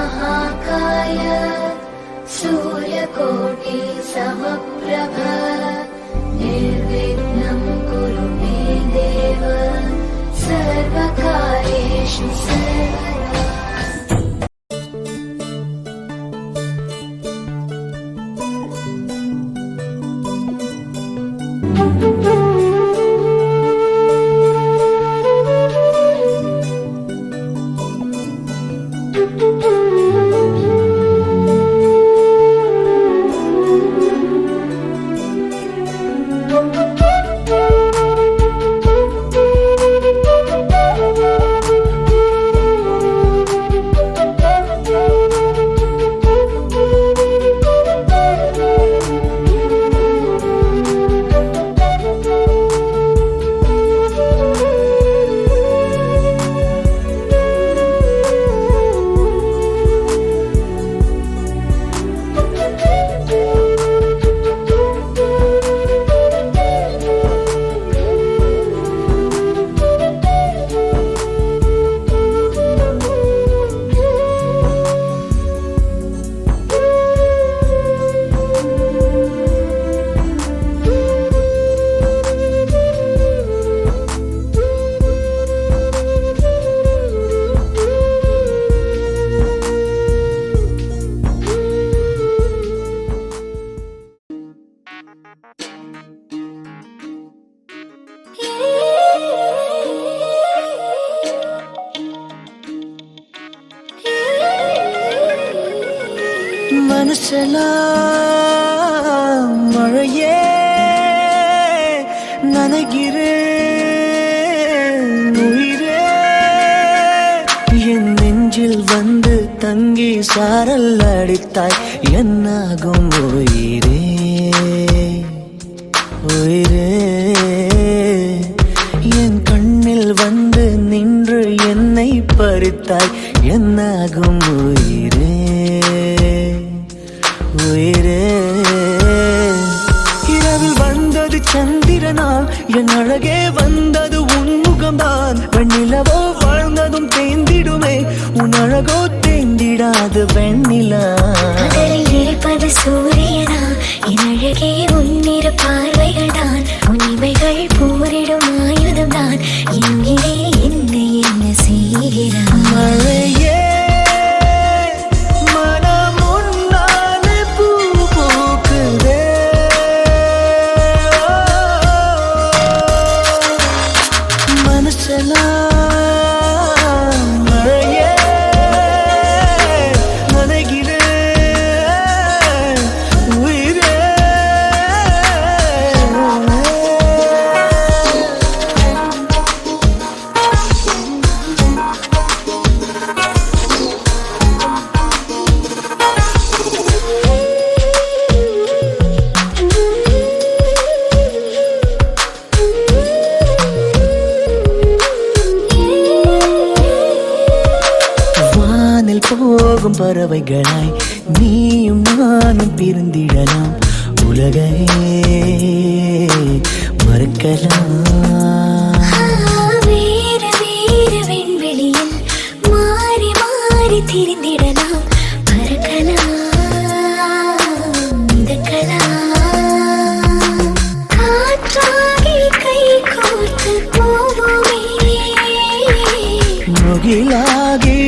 महाकाय सूर्यकोटि समप्रभ निर्विघ्नं कुरु मे देव सर्वकार्येषु सर्वदा। மனசெல்லாம் மழையே நனைகிறேன் உயிரே என் நெஞ்சில் வந்து தங்கி சாரல் அடித்தாய் என்னாகும் உயிரே உயிரே என் கண்ணில் வந்து நின்று என்னை பறித்தாய் என்னாகும் உயிரே உயிரே இரவில் வந்தது சந்திரனா என் அழகே வந்தது உன்முகம்தான் வெண்ணிலவோ வாழ்ந்ததும் தேந்திடுமே உன் அழகோ தேந்திடாது வெண்ணிலா இருப்பது சூரியனா என் அழகே உன்னிரு பார்வைகள் தான் உன்னிமைகள் போரிடும் ஆயுதம் தான் என்கிறே என்னை என்ன செய்கிறான் மழையே போகும் பறவைகளாய் நீயும் நானும் பிரிந்திடலாம் உலகையே மறக்கலாம் வேறு வேறு விண்வெளியில் மாறி மாறி திரிந்திடலாம் பறக்கலாம் மிதக்கலாம் காற்றாகி கை கோர்த்து போவோமே முகிலாகி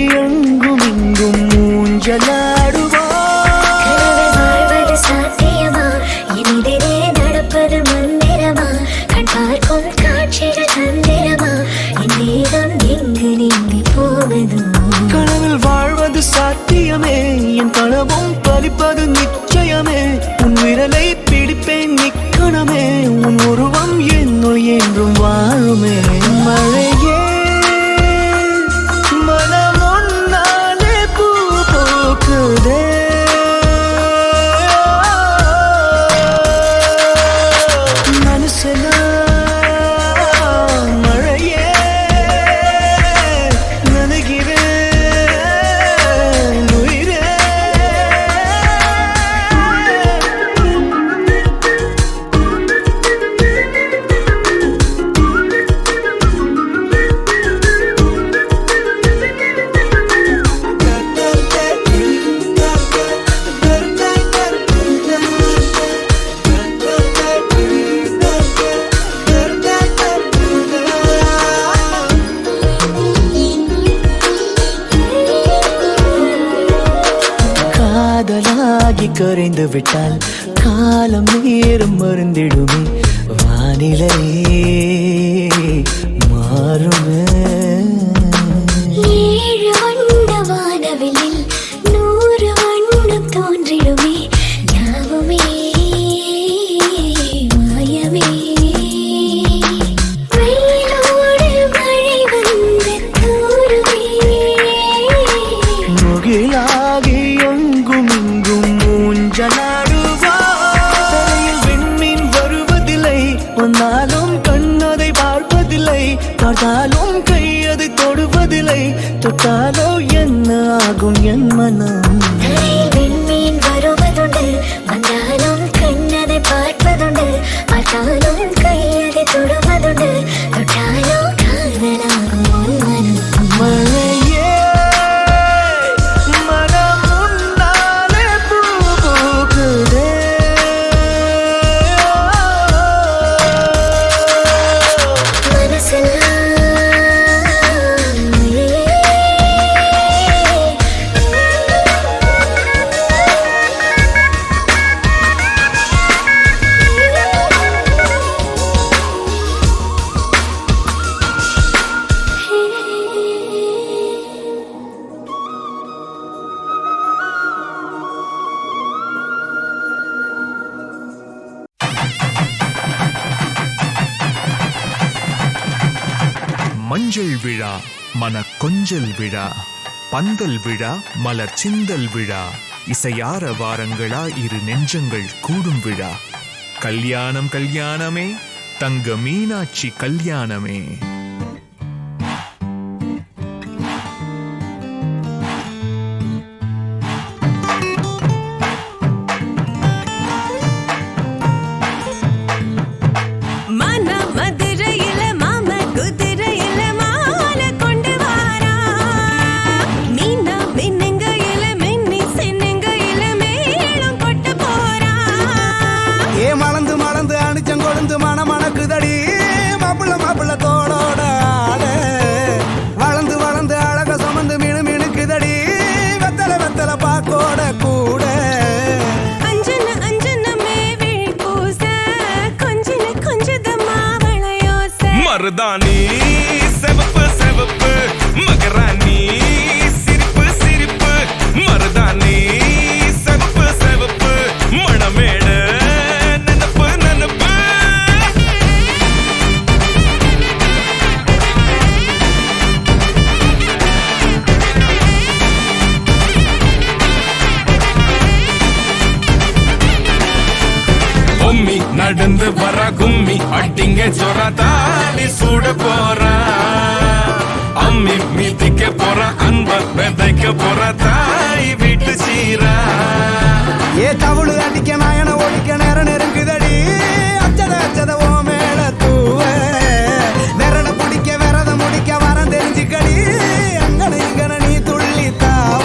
வாழ்வது சாத்தியமா எதிரே நடப்பது மந்திரமா கண் பார்க்கும் காட்சிகள் தந்திரமா என் நேரம் எங்கு நீங்கி போவதோ கனவில் வாழ்வது சாத்தியமே என் கனவும் பலிப்பது நிச்சயமே உன் விரலை பிடிப்பேன் நிக்கணமே உன் உருவம் என்னுள் என்றும் வாழுமே மழையே மனம் ஒன்னாலே பூ போக்கு நீராகி கரைந்து விட்டால் காலம் நேரம் மருந்திடுமே வானிலை மாறுமே. 7 வண்ண வானவில்லில் 100 வண்ணம் தோன்றிடுமே யாவுமே மாயமே. வெயிலோடு மழை வந்து தூருமே முகிலாகி எங்கும் இங்கும் மூஞ்சலாடுவார். விண்மீன் வருவதில்லை வந்தாலும் கண்ணதை பார்ப்பதில்லை பார்த்தாலும் கையதை தொடுவதில்லை தொட்டாலோ என்ன ஆகும் என் மனம். விண்மீன் வருவதுண்டு வந்தாலும் கண்ணதை பார்ப்பதுண்டு பார்த்தாலும் கையதை தொடுவதுண்டு தொட்டாலோ காதலாகும் உன் மனம். மழையே மனம் முன்னாலே பூ பூக்குதே. மஞ்சள் விழா மன கொஞ்சல் விழா பந்தல் விழா மலர் சிந்தல் விழா இசையார வாரங்களா இரு நெஞ்சங்கள் கூடும் விழா கல்யாணம் கல்யாணமே தங்க மீனாட்சி கல்யாணமே. மருதாணி செவப்பு செவப்பு மகராணி சிரிப்பு சிரிப்பு மருதாணி செவப்பு செவப்பு மணமேட நனப்பு நனப்பு. பொம்மி நடந்து வர கும்மி அட்டிங்க ஜொரா தாடி சூட போறா அம்மி மீதிக்க போற அன்ப விதைக்க போற தாய் வீட்டு சீரா. ஏ தவுளு அடிக்க நாயன ஒழிக்க நேரம் நெருங்குதடி அச்சத அச்சத ஓ மேல தூவ விரட பிடிக்க விரத முடிக்க வரம் தெரிஞ்சுக்கடி அங்கன இங்கன நீ துள்ளி தாவ.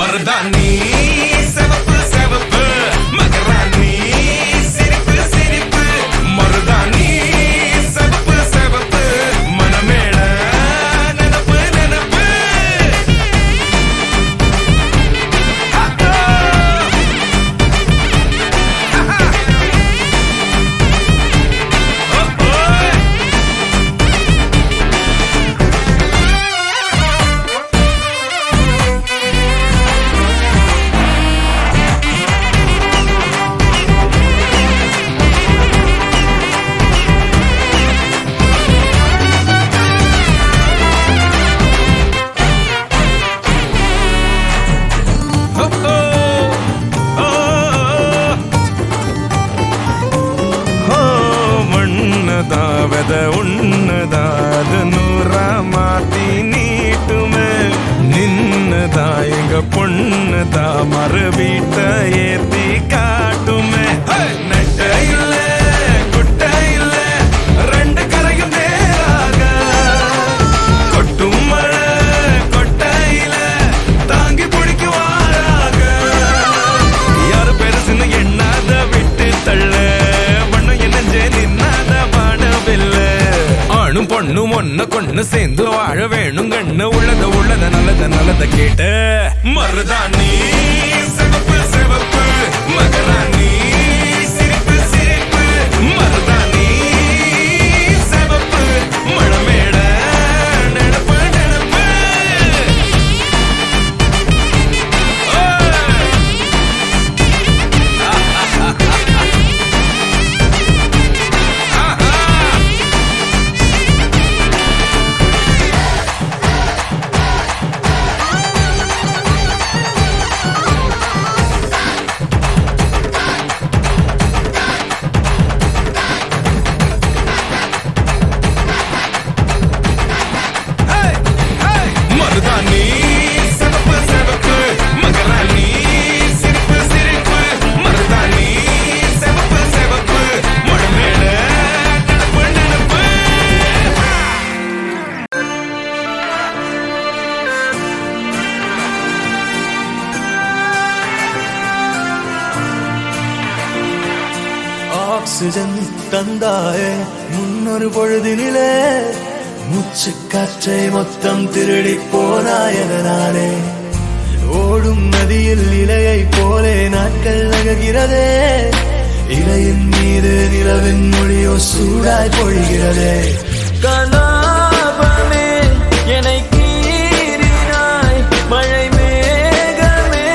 மருதாணி செவப்பு செவப்பு மகராணி சிரிப்பு சிரிப்பு மருதாணி செவப்பு செவப்பு மணமேட நனப்பு நனப்பு. மண்ணதாவத உன்னதாத நூறா மாத்தி நீட்டுமே நின்னதா எங்க பொண்ணுதா மறு வீட்ட ஏத்தி காட்டுமே. நெட்ட இல்ல குட்ட இல்ல ரெண்டு கரையும் நேராக கொட்டும் மழை கொட்டையில தாங்கி பிடிக்குவாராக யாரு பெருசுன்னு எண்ணாத விட்டு தள்ள வண்ணம் என்ன நின்னாத பாடவில்லை ஆணும் பொண்ணு ஒண்ணு கொண்ணு சேர்ந்து வாழ வேணும் கண்ணு உள்ளத நல்லத கேட்டு மருதாணி சிவப்பு சிவப்பு மகராணி சிரிப்பு சிரிப்பு மருதாணி சிவப்பு மழமேட நினப்பு நினப்பு மருதாணி சிவப்பு சிவப்பு மகராணி சிரிப்பு சிரிப்பு மருதாணி சிவப்பு சிவப்பு மழமேட நினப்பு நினப்பு ஆக்சிஜன் தந்தாயே முன்னொரு பொழுதினிலே மூச்சு காற்றை மொத்தம் திருடி போனாயதனாலே ஓடும் நதியில் இலையை போலே நாட்கள் நகர்கிறதே இலையின் மீது நிலவின் மொழியோ சூடாய் பொழிகிறதே கலாபமே என்னை கீறினாய் மழை மேகமே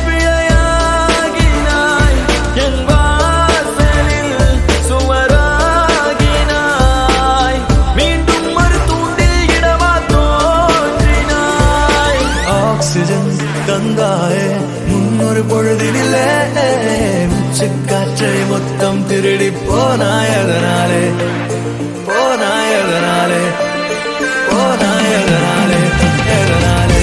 பிழையாகினாய் என் வாசலில் சுவராகினாய் மீண்டும் ஒரு தூண்டில் இடமா தோன்றினாய் ஆக்சிஜன் தந்தாயே முன்னொரு பொழுதினிலே மூச்சு காற்றை மொத்தம் திருடி போனாயதனாலே போனாயதனாலே போனாயதனாலே எதனாலே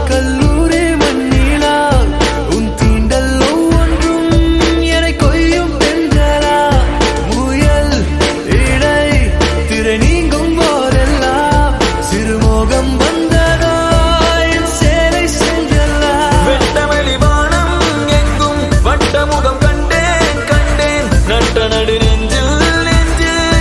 கல்லூரி மண்ணிலா உன் தீண்டல் ஒவ்வொன்றும் என்னை கொய்யும் பெண்களா முயல் இடை திரை நீங்கும் போதெல்லாம் சிறுமோகம் வந்ததா என் சேலை சென்றல்லா வெட்டவெளி வானம் எங்கும் வட்டமுகம் கண்டேன் கண்டேன் நட்ட நடு நெஞ்சில்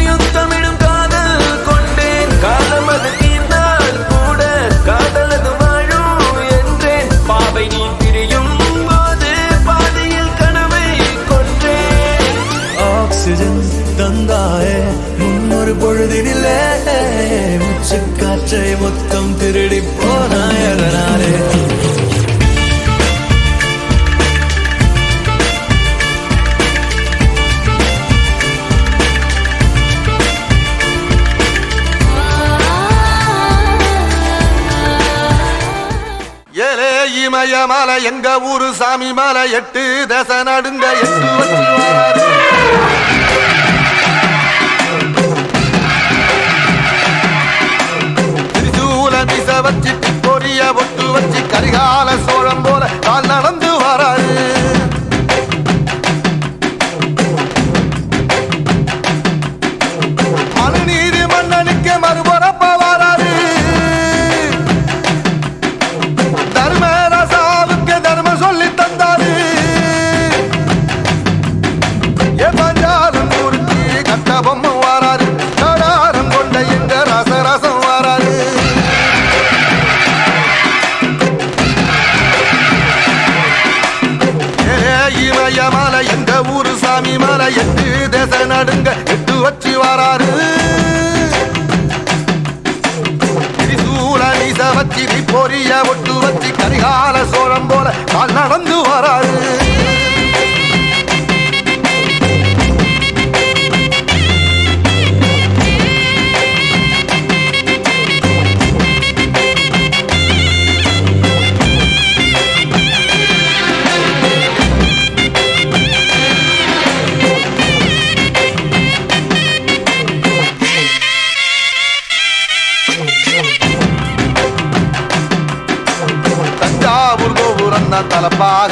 யுத்தமிடும் காதல் கொண்டேன் காலம் அது தீர்ந்தால் கூட காதலது வாழும் என்றேன் பாவை நீ பிரியும் போது பாதையில் கனவை கொன்றேன் ஆக்சிஜன் தந்தாயே முன்னொரு பொழுதினிலே மூச்சு காற்றை மொத்தம் திருடி போனாயதனாலே ஏலே இமய மலை எங்க ஊரு சாமி மலை 8 தச நடுங்க 8 வச்சு வாராரு திரிசூல மிச வச்சு பொரிய ஒட்டு வச்சு கரிகால சோழம் போல கால் நடந்து வராரு மனுநீதி மன்னனுக்கு மறுபரப்ப வராரு தர்மராசாவுக்கு தர்மம் சொல்லி தந்தாரு ஏ பஞ்சா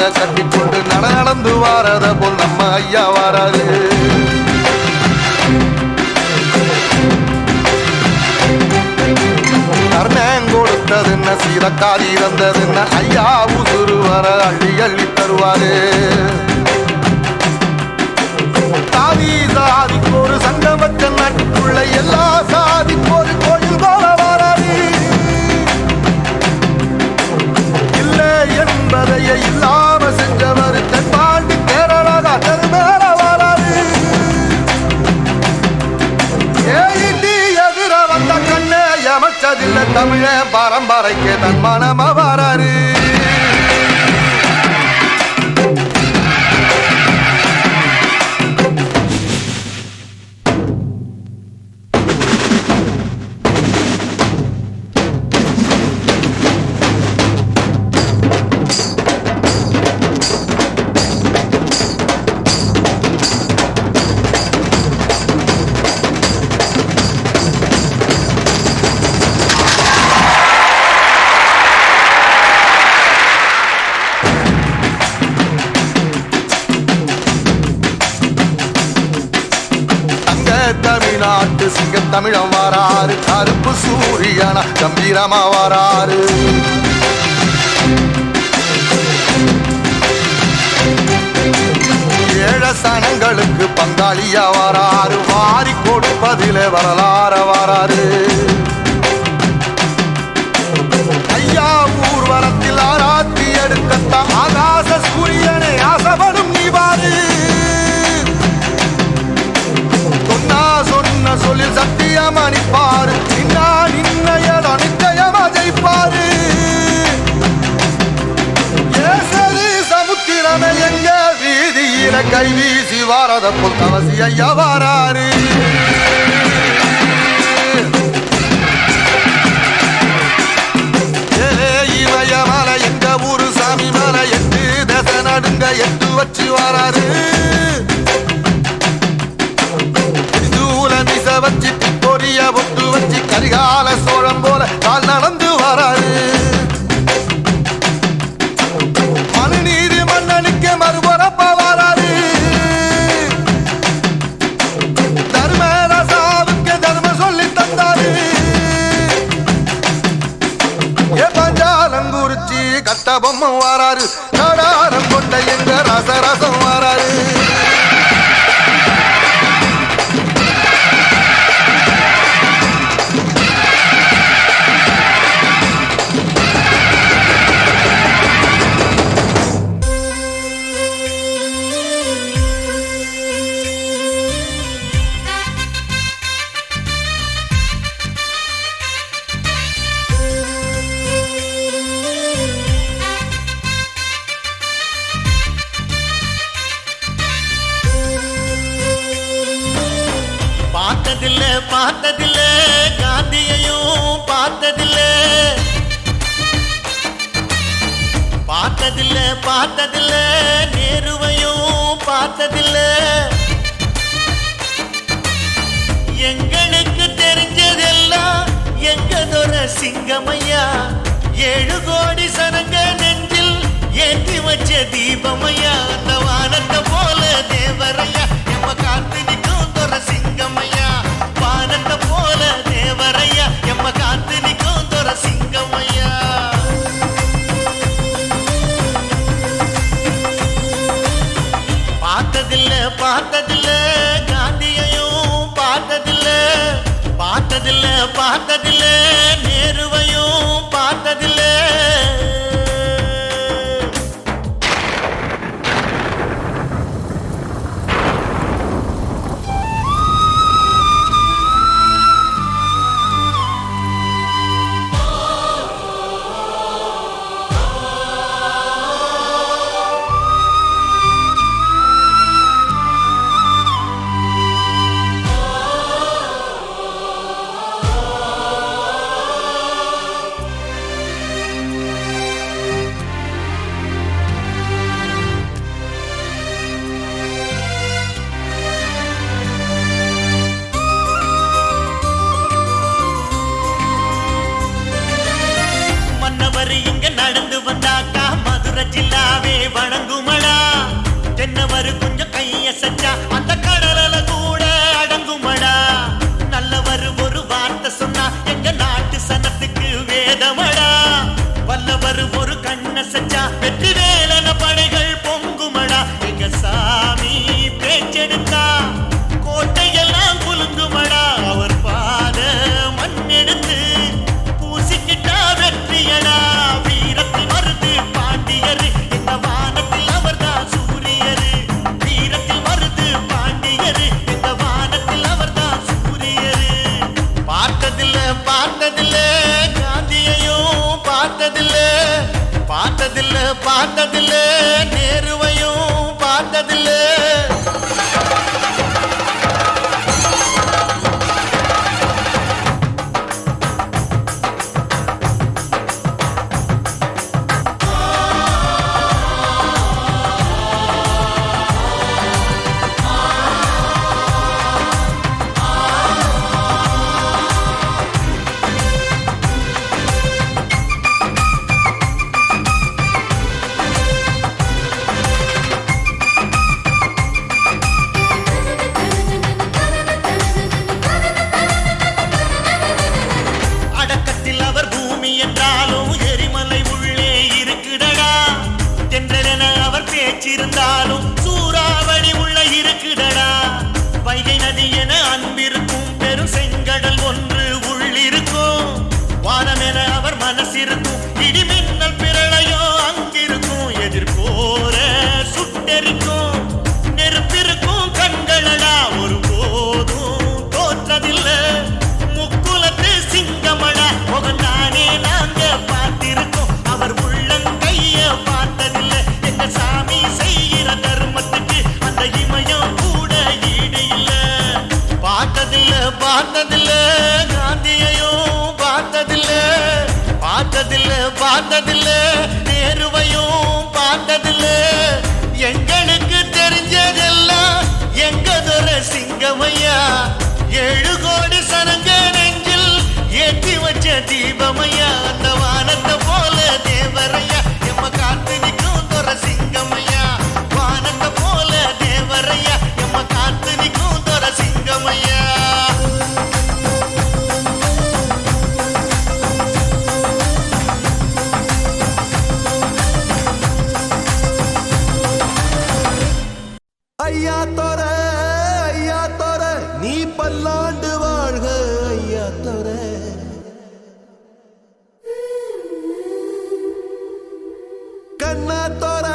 மாலை கட்டிக்கொண்டு நடந்து வாரத போல் நம்ம ஐயா வாராரு. கர்ணன் கொடுத்ததுன்ன சீரக்காதி இருந்ததுன்ன ஐயா உசுறு வர அள்ளி அள்ளி தருவாரு. சாதி சாதிக்கு ஒரு சங்கம் வச்ச நாட்டுக்குள்ள எல்லா சாதிக்கு ஒரு கோயில் போல வராது. இல்லை என்பதையே இல்லாம செஞ்சவர் தென்பாண்டி கேரளா தெருமேல வராது. ஏடி எதிர வந்த கண்ணே எமச்சதில்லை தமிழ பரம்பரைக்கு தன் மனம வராரு. தமிழ்நாட்டு சிங்க தமிழம் வாராரு. கருப்பு சூரியனா கம்பீரமா வாராரு. ஏழ சனங்களுக்கு பங்காளியா வாராரு. வாரி கொடுப்பதிலே வரலாற வாராரு. ஐயா ஊர்வலத்தில் ஆராத்தி எடுக்கத்தான் ஆகாச சூரியனை ஆசைப்படும் நீவாரு. சொன்ன சொல்லில் சத்தியம் அணிப்பாரு. நின்னையட நிச்சயமா ஜெயிப்பாரு. ஏசரி சமுத்திரமே எங்க வீதியில கை வீசி வாரத போல் தவசி ஐயா வாராரு. இமய மலை எங்க ஊரு சாமி மலை 8 தசை நடுங்க 8 வச்சு வாராரு. வச்சு பொரிய ஒட்டு வச்சு கரிகால சோழம் போல கால் நடந்து வராரு. மனுநீதி மன்னனுக்கு மறுபரப்ப வராரு. தர்மராசாவுக்கு தர்ம சொல்லி தந்தாரு. பஞ்சாலங்குறிச்சி கட்ட பொம்மை வாராரு. கடாரம் கொண்ட எங்க ரசரசம் வாராரு. பார்த்ததில்ல காந்தியையும் பார்த்ததில்ல. பார்த்ததில்ல நேருவையும் பார்த்ததில்ல. எங்களுக்கு தெரிஞ்சதெல்லாம் எங்கதொர சிங்கமையா. 7 கோடி சனங்க நெஞ்சில் ஏற்றி வச்ச தீபமையா. அந்த வானத்தை போல தேவரையா எம்ம காத்து நிற்கும் தொர சிங்கமையா. வானத்தை போல தேவரையா எம்ம காத்து நிற்கும் தொர சிங்கமையா. பார்த்ததில்ல காந்தியையும் பார்த்ததில்ல நேருவையும் பார்த்ததில்ல. பொங்குமடா தென்னவரு கொஞ்சம் கையசைச்சா அந்த கடலல கூட அடங்குமடா நல்லவரு ஒரு வார்த்தை சொன்னா எங்க நாட்டு சனத்துக்கு வேதமடா வல்லவரு ஒரு கண்ணசைச்சா வெற்றி வேலன படைகள் பொங்குமடா எங்க சாமி பேச்செடுத்தா கோட்டையெல்லாம் குலுங்குமடா அவர் பாத மண்ணெடுத்து பூசிக்கிட்டா வெற்றியடா வீரத்தில் வருது பாண்டியரு இந்த வானத்தில் அவர்தான் சூரியரு வீரத்தில் வருது பாண்டியரு இந்த வானத்தில் அவர்தான் சூரியரு பார்த்ததில்ல பார்த்ததில்ல காந்தியையும் பார்த்ததில்ல பார்த்ததில்ல பார்த்ததில்ல நேருவையும் பார்த்ததில்ல அடக்கத்தில் அவர் பூமி என்றாலும் எரிமலை உள்ளே இருக்குடடா தென்றலென அவர் பேச்சிருந்தாலும் சூறாவளி உள்ள இருக்குடடா வைகை நதி என அன்பிருக்கும் பெரும் செங்கடல் ஒன்று உள்ளிருக்கும் வானம் என அவர் மனசிருக்கும் இடிமின்னல் பிரளயோ அங்கிருக்கும் எதிர்போர சுட்டெரிக்கும் நெருப்பிருக்கும் கண்களடா ஒரு போதும் தோற்றதில்லை முக்குலத்து சிங்கமடா முகந்தானே நாங்க பார்த்திருக்கோம் அவர் உள்ளங்கைய பார்த்ததில்லை எங்க சாமி செய்கிற தர்மத்துக்கு அந்த இமயம் கூட ஈடு இல்ல பார்த்ததில்ல பார்த்ததில்ல காந்தியையும் பார்த்ததில்ல பார்த்ததில்ல பார்த்ததில்ல நேருவையும் பார்த்ததில்ல எங்களுக்கு தெரிஞ்சதெல்லாம் எங்க துர சிங்கமையா 7 கோடி சனங்க நெஞ்சில் ஏற்றி வச்ச தீபமையா அந்த வானத்தை போல தேவரையா எம்ம காத்து நிற்கும் துர சிங்கமையா வானத்தை போல தேவரையா எம்ம காத்து நிற்கும் துர சிங்கமையா ஐயா தோர நீ பல்லாண்டு வாழ்க ஐயா தோர கண்ணா தோர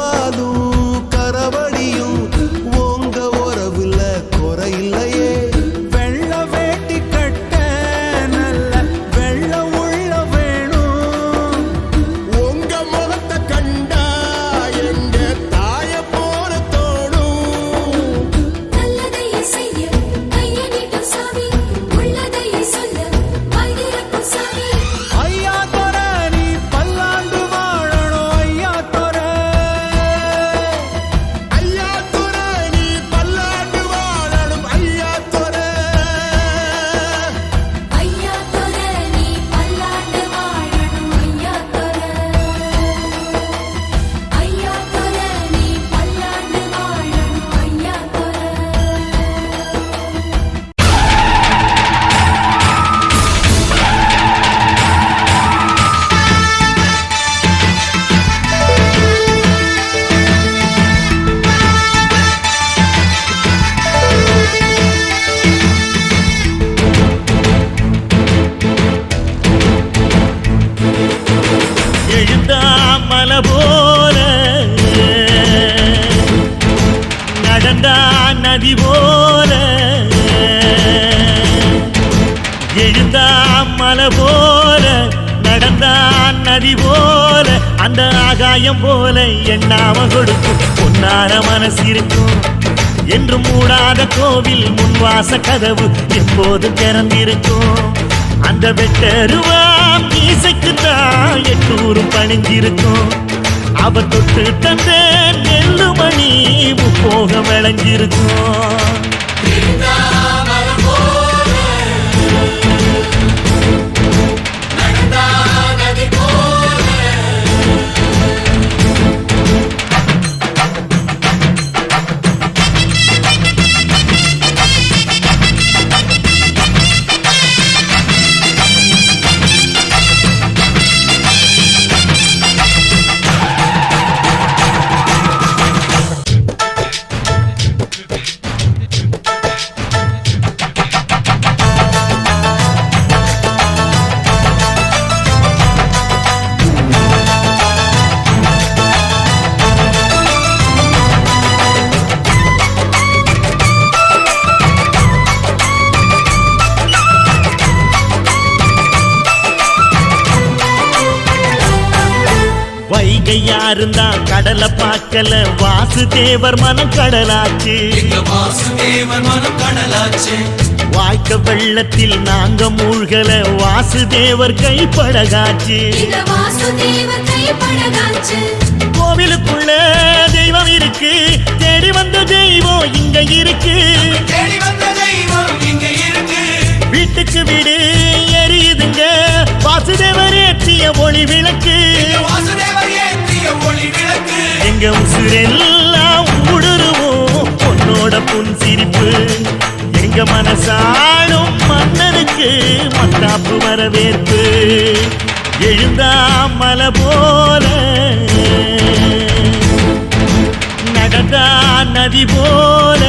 கொடும்பாலும் கரவடியும் உங்க உறவுல குறையில்லையே. வெள்ள வேட்டி கட்ட நல்ல வெள்ள உள்ள வேணும். உங்க முகத்தை கண்டா எங்க தாய போல தோணும். நல்லதை செய்ய கையை நீட்டும் சாமி, உள்ளதை சொல்ல வாய் திறக்கும் சாமி. ஐயா தொர நீ பல்லாண்டு வாழணும். ஐயா தொர ஐயா துரை நீ பல்லாண்டு வாழணும். ஐயா துரை ஐயா தொர நீ பல்லாண்டு வாழணும். ஐயா தொர ஐயா தொர நீ பல்லாண்டு வாழணும். ஐயா தொர எழுந்தா மலை போல நடந்தா நதி போல எழுந்தா மலை போல நடந்தா நதி போல அந்த ஆகாயம் போல எண்ணாம கொடுக்கும் பொன்னான மனசு இருக்கும் என்று மூடாத கோவில் முன்வாச கதவு எப்போதும் திறந்திருக்கும் அந்த வெட்டருவாம் மீசைக்கு தான் எட்டூரும் பணிஞ்சிருக்கும் அவ தொட்டு தந்த நெல்லுமணி முப்போக விளைஞ்சிருக்கும் வைகை யாருந்தான் கடலை பார்க்கல வாசுதேவர் மனம் கடலாச்சு வாய்க்க வெள்ளத்தில் நாங்க மூழ்கல வாசுதேவர் கைப்படகாச்சு இந்த வாசுதேவ கைப்படகாச்சு. கோவிலுக்குள்ள தெய்வம் இருக்கு தேடி வந்த தெய்வம் இங்க இருக்கு வீட்டுக்கு வீடு எரியுதுங்க வாசுதேவர் ஏற்றிய ஒளி விளக்கு எங்க உசுரெல்லாம் ஊடுருவோம் பொன்னோட புன் சிரிப்பு எங்க மனசாலும் மன்னனுக்கு மத்தாப்பு வரவேற்பு எழுந்தா மலை போல நடந்தா நதி போல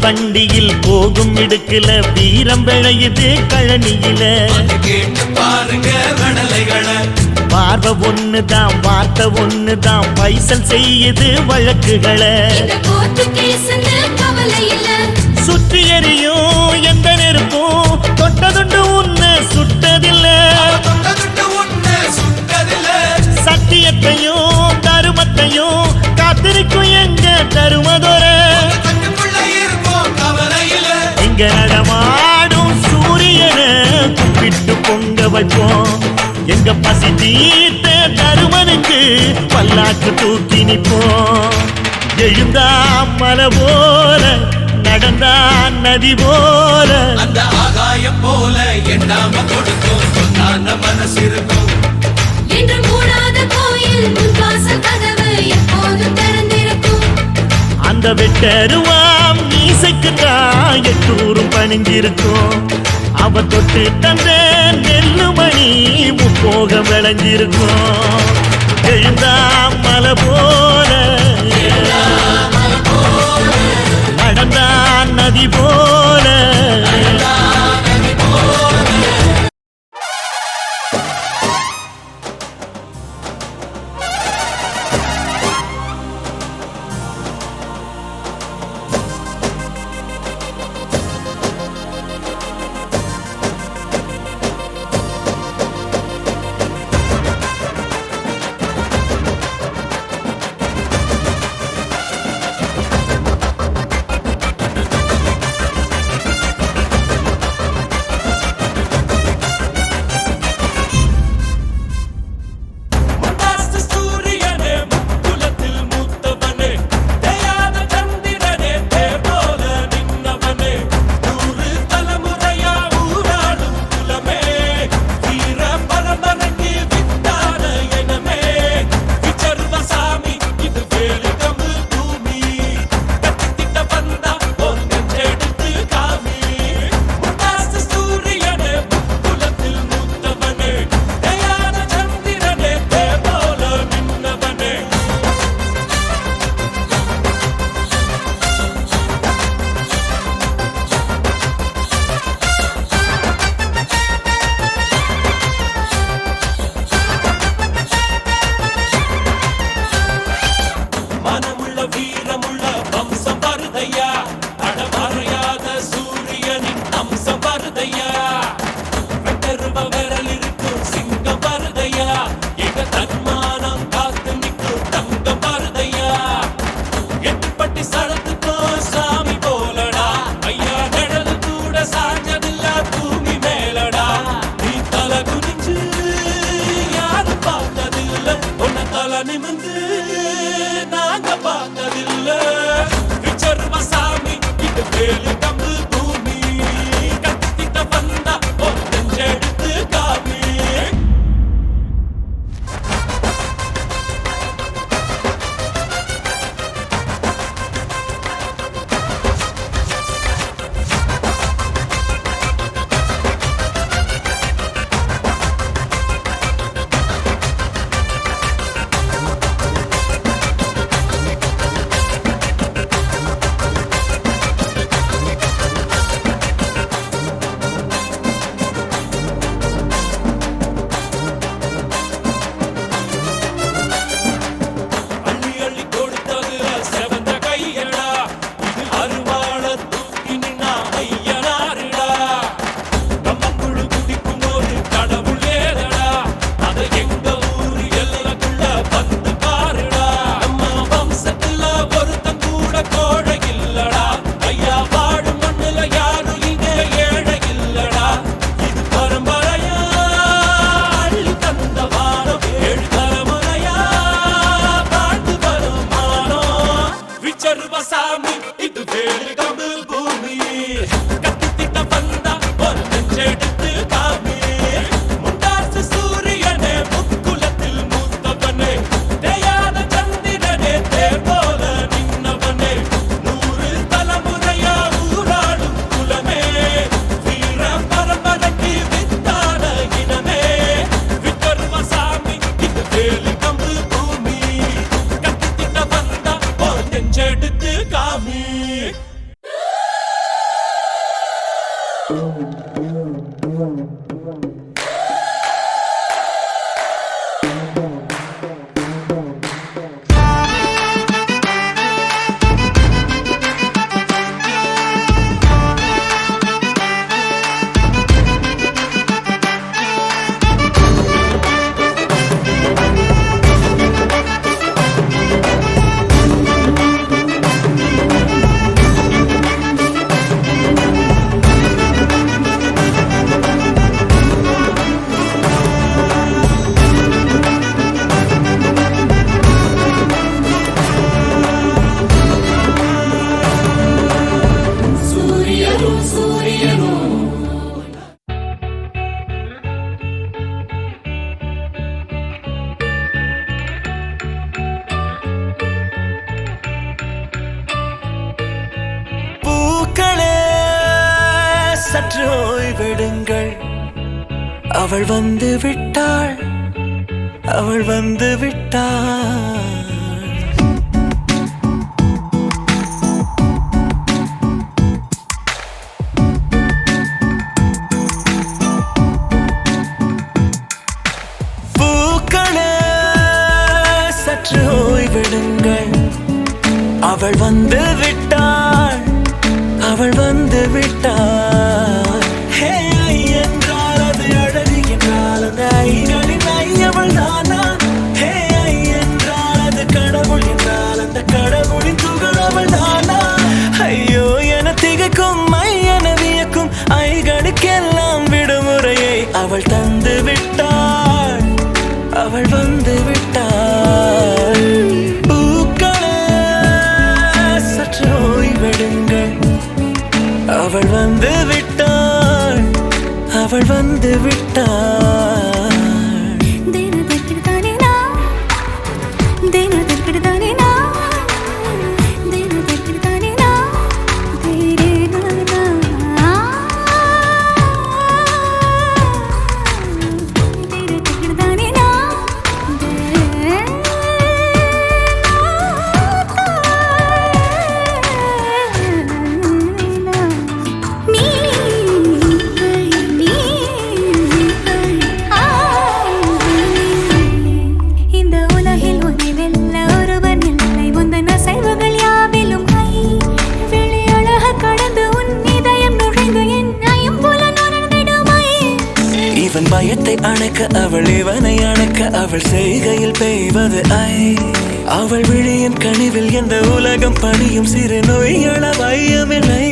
வண்டியில் போகும் இடுக்குல வீரம் விளையுது கழனியில பார்வை ஒண்ணுதான் வார்த்தை ஒண்ணுதான் பைசல் செய்யுது வழக்குகளை இந்த கோர்ட்டு கேஸ்னு கவலை இல்ல. சுற்றி எறியும் எந்த நெருப்பும் தொட்டதுண்டு உன்னை சுட்டதில்ல சத்தியத்தையும் தருமத்தையும் காத்திருக்கும் எங்க தருமதொர இங்க நடமாடும் சூரியனை கும்பிட்டு பொங்க வைப்போம் எங்க பசி தீர்த்த தருமனுக்கு பல்லாக்கு தூக்கி நிப்போம் எழுந்தா மலை போல நடந்தா நதி போல அந்த ஆகாயம் போல எண்ணாம கொடுக்கும் பொன்னான மனசு இருக்கும் என்று மூடாத கோயில் முன் வாசல் கதவு எப்போதும் திறந்து அந்த வெட்டருவாம் மீசைக்குத்தான் எட்டூரும் பணிஞ்சிருக்கும். அவ தொட்டு தந்த நெல்லுமணி முப்போக விளைஞ்சிருக்கும். எழுந்தா மலை போல நடந்தா நதி போல சற்று ஓய்வெடுங்கள் அவள் வந்து விட்டாள் அவள் வந்து விட்டாள் பூக்களே சற்று ஓய்வெடுங்கள் அவள் வந்து விட்டாள் அவள் வந்து விட்டாள் ஹே ஐ என்றால் அது அழகு என்றால் அந்த ஐகளின் ஐ அவள் தானா ஹே ஐ என்றால் அது கடவுள் என்றால் அந்த கடவுளின் துகள் அவள் தானா ஐயோ என திகைக்கும் ஐ என வியக்கும் ஐகளுக்கெல்லாம் விடுமுறையை அவள் தந்து விட்டாள் அவள் வந்து விட்டாள் பூக்களே சற்று ஓய்வெடுங்கள் அவள் வந்து விட்டாள் அவள் வந்து விட்டாள் பயத்தை அணைக்க அவள் இவனை அணைக்க அவள் செய்கையில் பெய்வது ஐ அவள் விழியின் கனிவில் எந்த உலகம் பணியும் சிறு நோய்கள வையமில்லை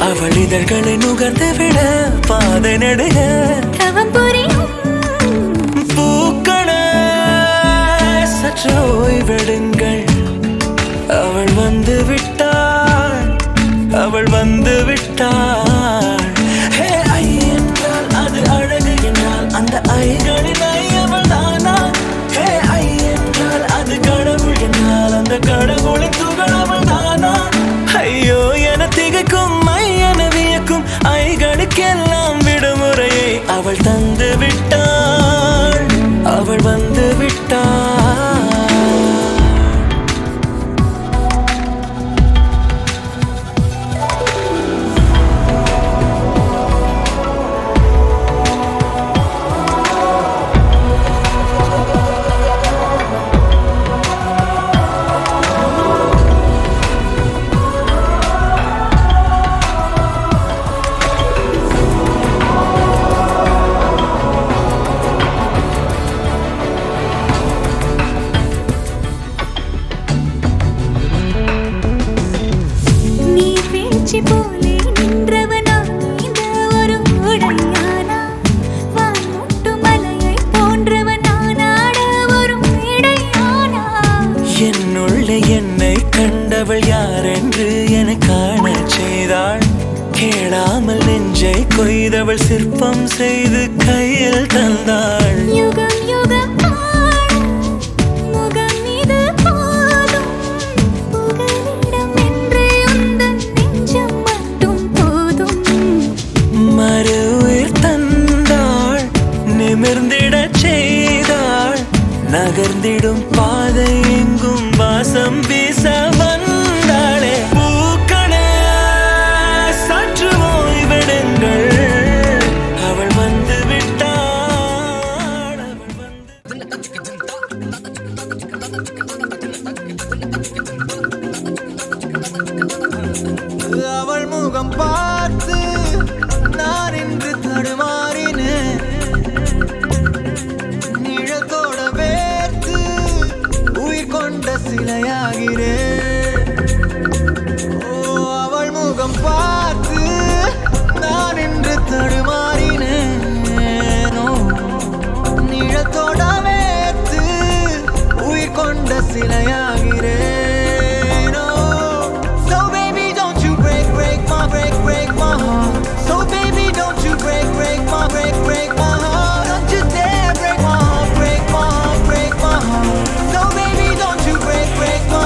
அவள் இதழ்களை நுகர்ந்து விட பாதை நடுக பூக்களே சற்று ஓய்வெடுங்கள் அவள் வந்து விட்டாள் அவள் வந்து விட்டாள் ஹே ஐ என்றால் அது அழகு என்றால் அந்த ஐகளின் ஐ அவள் தானா ஹே ஐ என்றால் அது கடவுள் என்றால் அந்த கடவுளின் துகள் அவள் தானா ஐயோ என திகைக்கும் ஐ என வியக்கும் ஐகளுக்கெல்லாம் விடுமுறையை அவள் தந்து விட்டாள் அவள் வந்து விட்டாள் கண்டவள் யாரென்று என காண செய்தாள் கேளாமல் நெஞ்சை கொய்தவள் சிற்பம் செய்து கையில் தந்தாள் யுகம் யுகம் முகம் இது போதும் புகலிடம் என்று உந்தன் நெஞ்சம் மட்டும் போதும் மறு உயிர் தந்தாள் நிமிர்ந்திடச் செய்தாள் நகர்ந்திடும் பாதை எங்கும் வாசம் வீச வந்தாளே பூக்களே சற்று ஓய்வெடுங்கள் அவள் வந்து விட்டாள் அவள் வந்து அவள் முகம் பார்த்து நான் இன்று தடுமாறினேன் நிழத்தோட வேர்த்து உயிர் கொண்ட சிலையாகிறேன் அவள் முகம் பார்த்து நான் இன்று தடுமாறினேன் நிழத்தோட வேர்த்து உயிர் கொண்ட சிலையாகிறேன் break my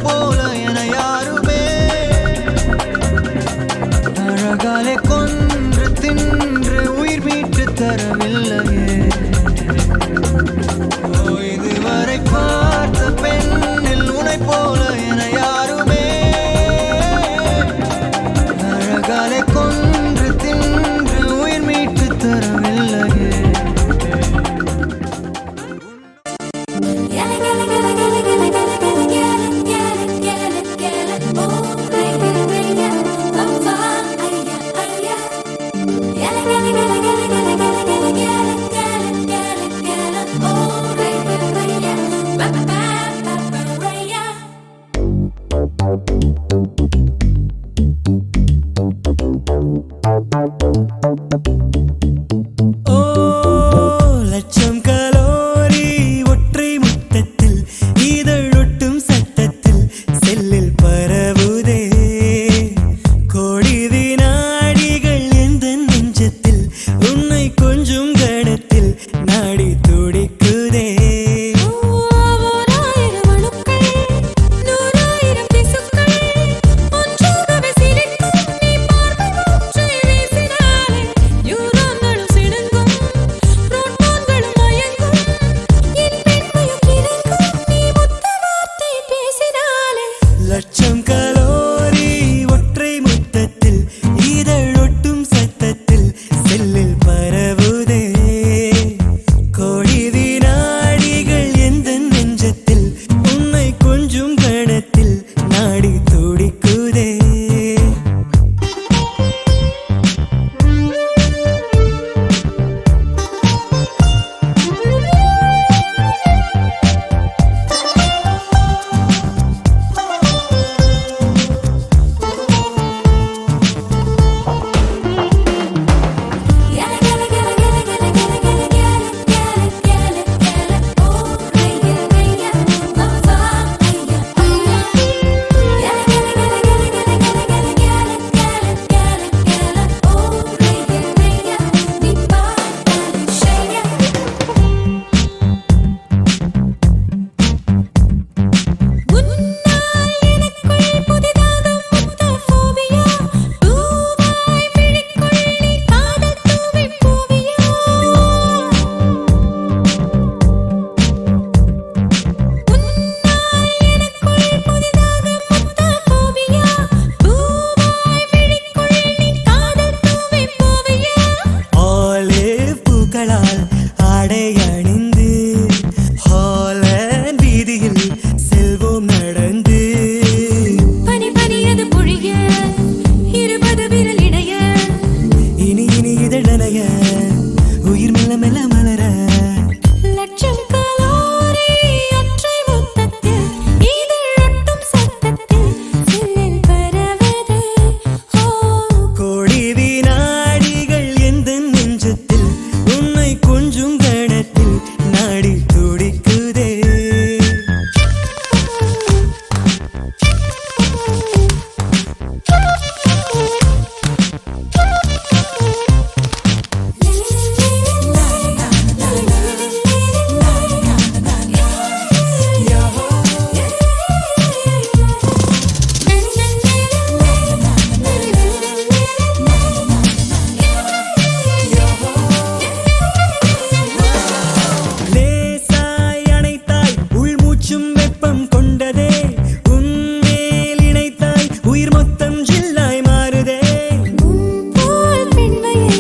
போல என யாருமே அழகாலே கொன்று தின்று உயிர் மீட்டு தரவில்லையே இதுவரை பார்த்த பெண்ணில் உனை போல என யாருமே அழகாலே கொன்று தின்று உயிர் மீட்டு தரவில்லையே லட்சம் கலோரி ஒற்றை முத்தத்தில் இதழொட்டும் சத்தத்தில் செல்லில் பரவுதே கோடி வினாடிகள் எந்த நெஞ்சத்தில் உன்னை கொஞ்சம் கணத்தில் நாடி துடிக்குதே லட்சம் கலோரி ஒற்றை முத்தத்தில் இதழொட்டும் சத்தத்தில் செல்லில் பரவுதே கோடி வினாடிகள் எந்த நெஞ்சத்தில் உன்னை கொஞ்சம் கணத்தில் நாடி துடிக்குதே ஆடை அணிந்து ஹாலண்ட் வீதியில் செல்வோம் நடந்து பனி பனியது பொழிய 20 விரல் இணைய இனி இனி இதழனைய உயிர் மெல்ல மெல்ல மலர லட்சம் கலோரி ஒற்றை முத்தத்தில் இதழொட்டும் சத்தத்தில் செல்லில் பரவுதே கோடி வினாடிகள் எந்த நெஞ்சத்தில் உன்னை கொஞ்சம் கணத்தில் நாடி துடிக்குதே லேசாய் அணைத்தாய் உள்மூச்சும் வெப்பம் கொண்டதே உன்மேல் இணைத்தாய் உயிர் மொத்தம் ஜில்லாய் மாறுதே போல் பெண்மையை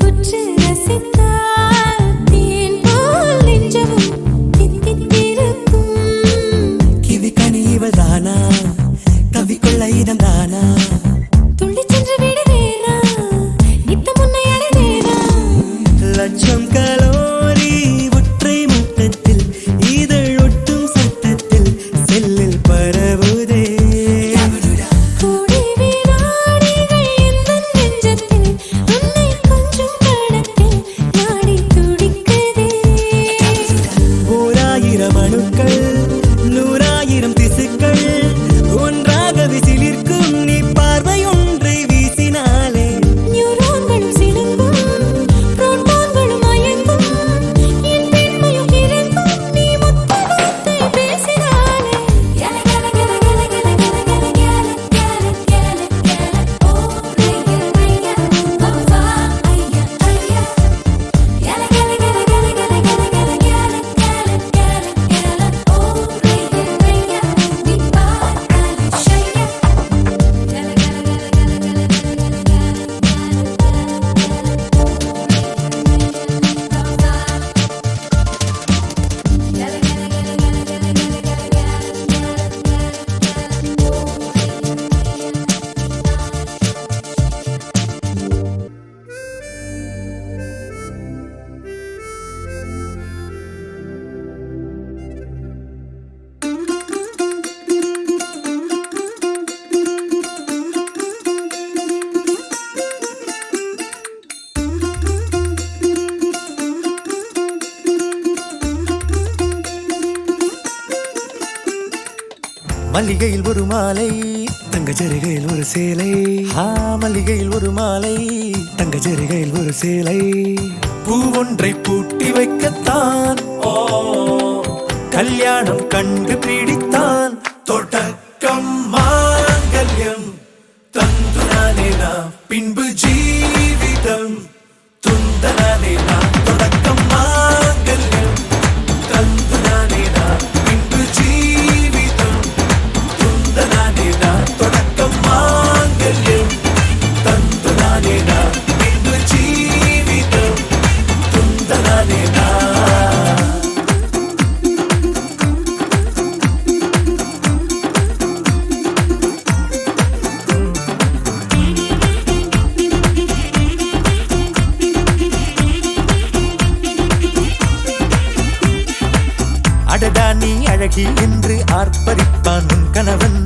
உற்று ரசித்தால் தேன் போல் நெஞ்சமும் தித்தித்திருக்கும் கிவி கனி இவள்தானா கவிக்குள்ள இதம்தானா துள்ளிச் சென்று விடுவேனா நித்தம் உன்னை அடைவேனா லட்சம் கலோரி ஒற்றை முத்தத்தில் இதழொட்டும் சத்தத்தில் செல்லில் பரவுதே கோடி வினாடிகள் எந்த நெஞ்சத்தில் உன்னை கொஞ்சம் கணத்தில் நாடி துடிக்குதே 1000 அணுக்கள் 100,000 திசுக்கள் ஒன்றாக விசிலிருக்கும் நீ பார்வை ஒன்றை வீசினாலே நியூரான்களும் சிணுங்கும் புரோட்டான்களும் மயங்கும் என் பெண்மையும் இறங்கும் நீ முத்த வார்த்தை பேசினாலே மல்லிகையில் ஒரு மாலை தங்க ஜரிகையில் ஒரு சேலை மல்லிகையில் ஒரு மாலை தங்க ஜரிகையில் ஒரு சேலை பூ ஒன்றை பூட்டி வைக்கத்தான் கல்யாணம் கண்டு பிடித்தான் தொடக்கம் மாங்கல்யம் தந்துனானே நாம் பின்பு ஜீவிதம் துந்தனானே நாம் தொடக்கம் மாங்கல்யம் தந்துனானே நாம் பின்பு ஜீவிதம் துந்தனானே நாம் தொடக்கம் மாங்கல்யம் தந்துனானே நாம் பின்பு ஜீவிதம் துந்தனானே நாம். அடடா நீ அழகி என்று ஆர்ப்பரிப்பான் உன் கணவன்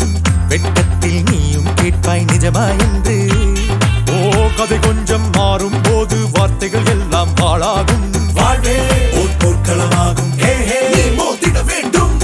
வெட்டத்தில் நீயும் கேட்பாய் நிஜமா என்று கதை கொஞ்சம் மாறும் போது வார்த்தைகள் எல்லாம் பாழாகும் வாழ்வே ஓர் போர்க்களமாகும் நீ மோதிட வேண்டும்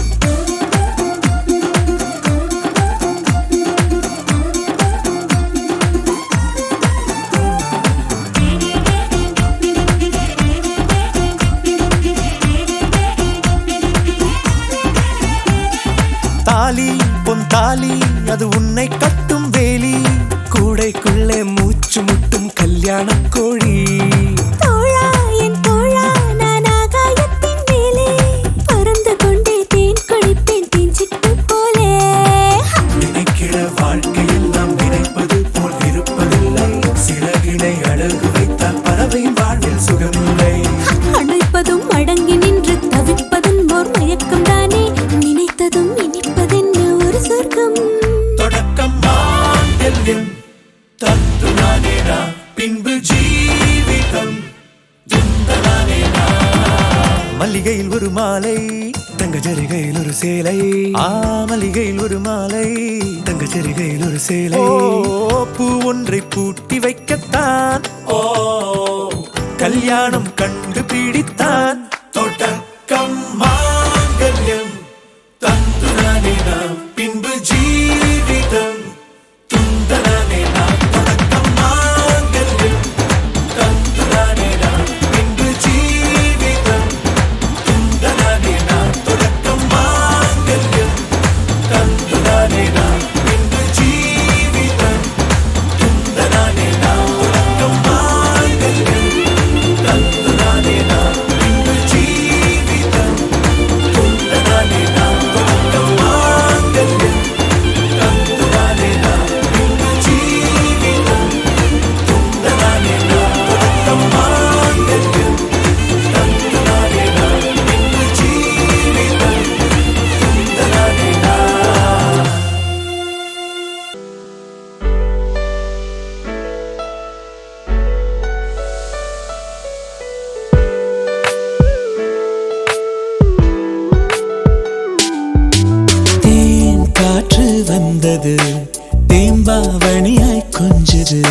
தாலி பொன் தாலி அது உன்னை கட்டும் வேலி கூடைக்குள்ளே மூச்சு முட்டும் கல்யாண கோழி தோழா என் தோழா நான் ஆகாயத்தின் மேலே பறந்து கொண்டே தேன் குடிப்பேன் தேஞ்சிட்டு போலே நினைக்கிற வாழ்க்கையில் நாம் நினைப்பது போல் இருப்பதில்லை சிறகினை அழகு வைத்தால் பறவையின் வாழ்வில் சுகமில்லை அணைப்பதும் அடங்கி நின்று தவிப்பதும் ஓர் மயக்கம் தானே நினைத்ததும் இனிப்பதென்ன ஒரு சொர்க்கம் தொடக்கம் மாங்கல்யம் தந்துனானே நாம் பின்பு ஜீவிதம் துந்தனானே நாம். மல்லிகையில் ஒரு மாலை தங்க ஜரிகையில் ஒரு சேலை மல்லிகையில் ஒரு மாலை தங்க ஜரிகையில் ஒரு சேலை பூ ஒன்றை பூட்டி வைக்கத்தான் கல்யாணம் கண்டு பிடித்தான் தொடக்கம் மாங்கல்யம் தந்துனானே நாம் பின்பு ஜீவிதம் துந்தனானே நாம் தொடக்கம் மாங்கல்யம் தந்துனானே நாம் பின்பு ஜீவிதம் துந்தனானே நாம் தொடக்கம் மாங்கல்யம் தந்துனானே நாம் பின்பு ஜீவிதம் துந்தனானே நாம் தொடக்கம் மாங்கல்யம் தந்துனானே நாம் பின்பு ஜீவிதம் துந்தனானே நாம் தொடக்கம் மாங்கல்யம் தந்துனானே நாம் பின்பு ஜீவிதம் துந்தனானே நாம் தொடக்கம் மாங்கல்யம் தந்துனானே நாம் பின்பு ஜீவிதம் துந்தனானே நாம். தேன் காற்று வந்தது தேம்பாவணியாய் கொஞ்சது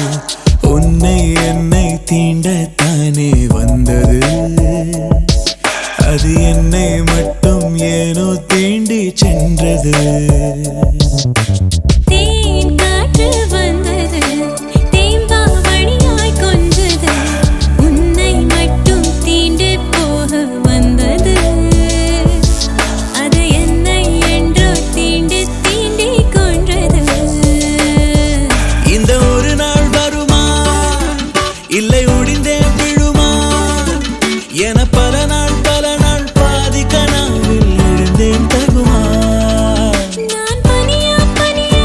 உன்னை என்னை தீண்டத்தானே வந்தது அது என்னை மட்டும் ஏனோ தீண்டி சென்றது தேன் காற்று வந்தது தேம்பாவணியாய் கொஞ்சது உன்னை மட்டும் தீண்டு போக வந்தது அது என்னை என்றோ தீண்டி தீண்டி கொன்றது இந்த ஒரு நாள் வருமா இல்லை ஒடிந்தே விழுமா என பல நாள் பாதி கனாவில் எழுந்தேன் தகுமா நான் பனியா பனியா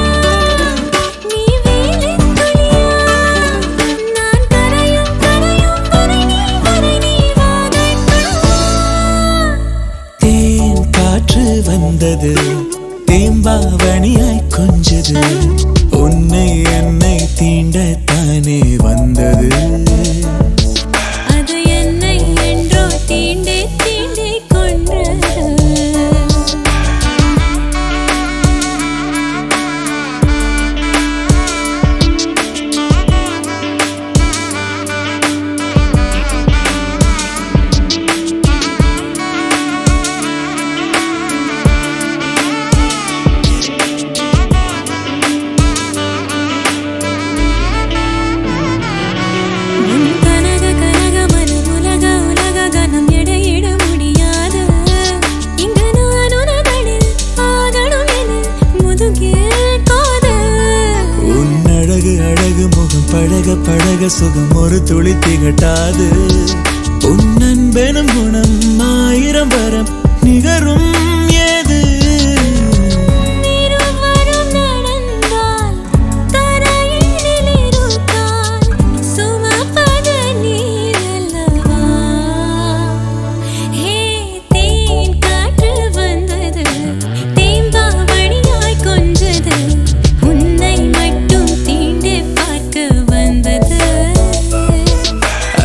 நீ வேலித் துளியா நான் கரையும் வரை நீ வாதைக்கா தேன் காற்று வந்தது தேம்பாவணியாய் கொஞ்சது உன்னை என்னை தீண்டத்தானே வந்தது அது என்னை என்றோ தீண்டி தீண்டி கொன்றது உலக சுகம் ஒரு துளி திகட்டாது. உன் அன்பெனும் குணம் 1000 வரம் நிகரும் ஏது.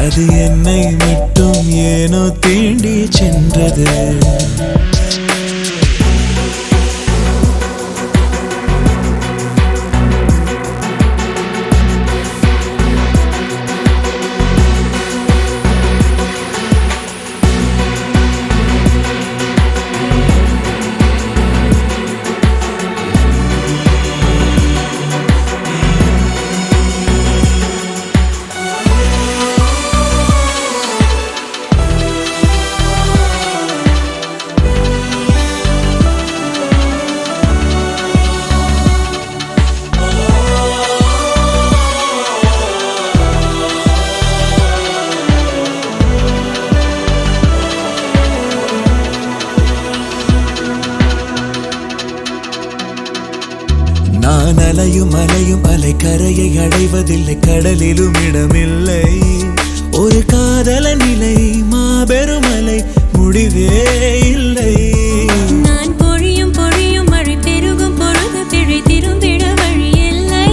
அது என்னை மட்டும் ஏனோ தீண்டி சென்றது. நான் அலையும் அலையும் அலை கரையை அடைவதில்லை, கடலிலும் இடமில்லை. ஒரு காதல நிலை மாபெரும் அலை முடிவே இல்லை. நான் பொழியும் பொழியும் மழை பெருகும் பொழுது பிழை திரும்பிட வழி இல்லை.